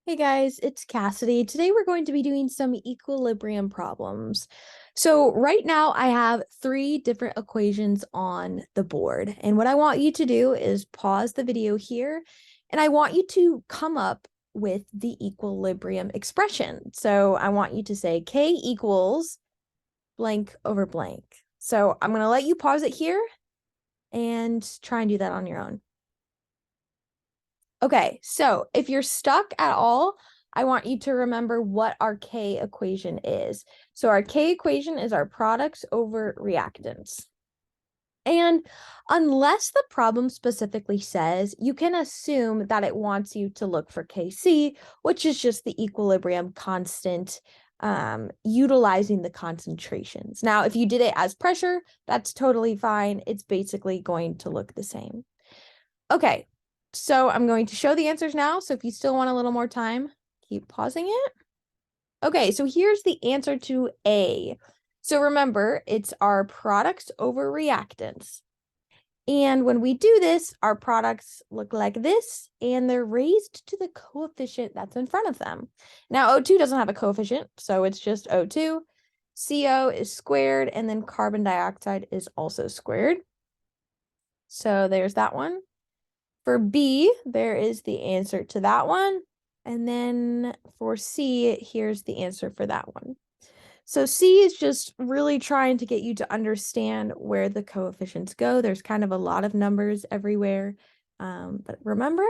Hey guys, it's Cassidy. Today we're going to be doing some equilibrium problems. So right now I have three different equations on the board. And what I want you to do is pause the video here and I want you to come up with the equilibrium expression. So I want you to say K equals blank over blank. So I'm going to let you pause it here and try and do that on your own. Okay, so if you're stuck at all, I want you to remember what our K equation is. So our K equation is our products over reactants. And unless the problem specifically says, you can assume that it wants you to look for Kc, which is just the equilibrium constant, utilizing the concentrations. Now, if you did it as pressure, that's totally fine. It's basically going to look the same. Okay, so I'm going to show the answers now. So if you still want a little more time, keep pausing it. Okay, so here's the answer to A. So remember, it's our products over reactants. And when we do this, our products look like this, and they're raised to the coefficient that's in front of them. Now, O2 doesn't have a coefficient, so it's just O2. CO is squared, and then carbon dioxide is also squared. So there's that one. For B, there is the answer to that one. And then for C, here's the answer for that one. So C is just really trying to get you to understand where the coefficients go. There's kind of a lot of numbers everywhere. But remember,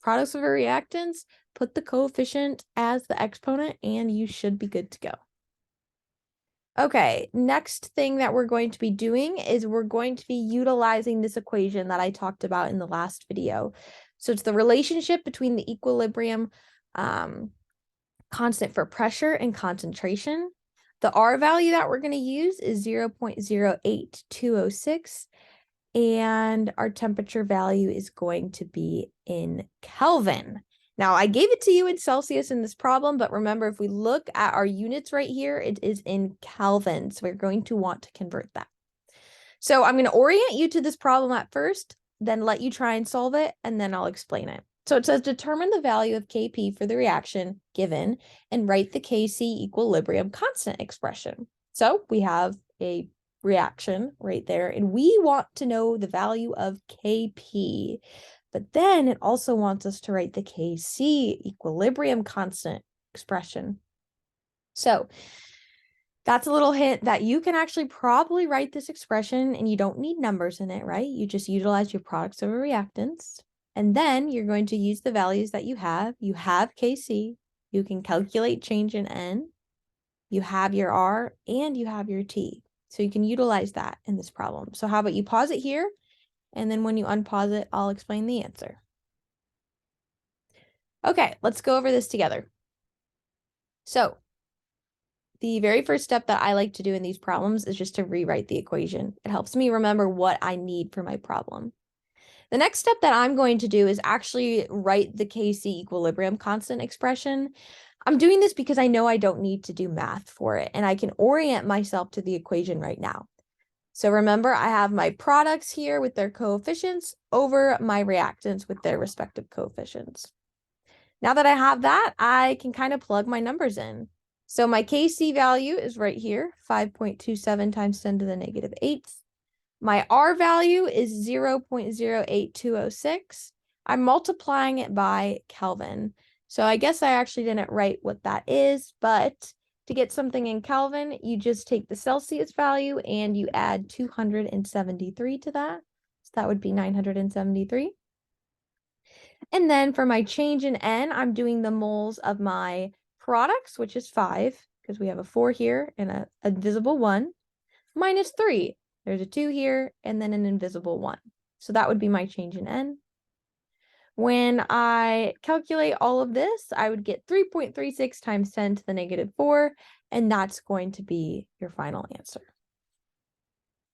products over reactants, put the coefficient as the exponent and you should be good to go. Okay, next thing that we're going to be doing is we're going to be utilizing this equation that I talked about in the last video. So it's the relationship between the equilibrium constant for pressure and concentration. The R value that we're going to use is 0.08206, and our temperature value is going to be in Kelvin. Now, I gave it to you in Celsius in this problem, but remember, if we look at our units right here, it is in Kelvin. So we're going to want to convert that. So I'm going to orient you to this problem at first, then let you try and solve it, and then I'll explain it. So it says determine the value of Kp for the reaction given and write the Kc equilibrium constant expression. So we have a reaction right there, and we want to know the value of Kp. But then it also wants us to write the Kc equilibrium constant expression. So that's a little hint that you can actually probably write this expression and you don't need numbers in it, right? You just utilize your products over reactants. And then you're going to use the values that you have. You have Kc. You can calculate change in N. You have your R and you have your T. So you can utilize that in this problem. So how about you pause it here? And then when you unpause it, I'll explain the answer. Okay, let's go over this together. So the very first step that I like to do in these problems is just to rewrite the equation. It helps me remember what I need for my problem. The next step that I'm going to do is actually write the Kc equilibrium constant expression. I'm doing this because I know I don't need to do math for it, and I can orient myself to the equation right now. So remember, I have my products here with their coefficients over my reactants with their respective coefficients. Now that I have that, I can kind of plug my numbers in. So my Kc value is right here, 5.27 times 10 to the negative 8th. My R value is 0.08206. I'm multiplying it by Kelvin. So I guess I actually didn't write what that is, but to get something in Kelvin, you just take the Celsius value and you add 273 to that. So that would be 973. And then for my change in N, I'm doing the moles of my products, which is 5, because we have a 4 here and a invisible 1, minus 3. There's a 2 here, and then an invisible 1. So that would be my change in N. When I calculate all of this, I would get 3.36 times 10 to the negative 4, and that's going to be your final answer.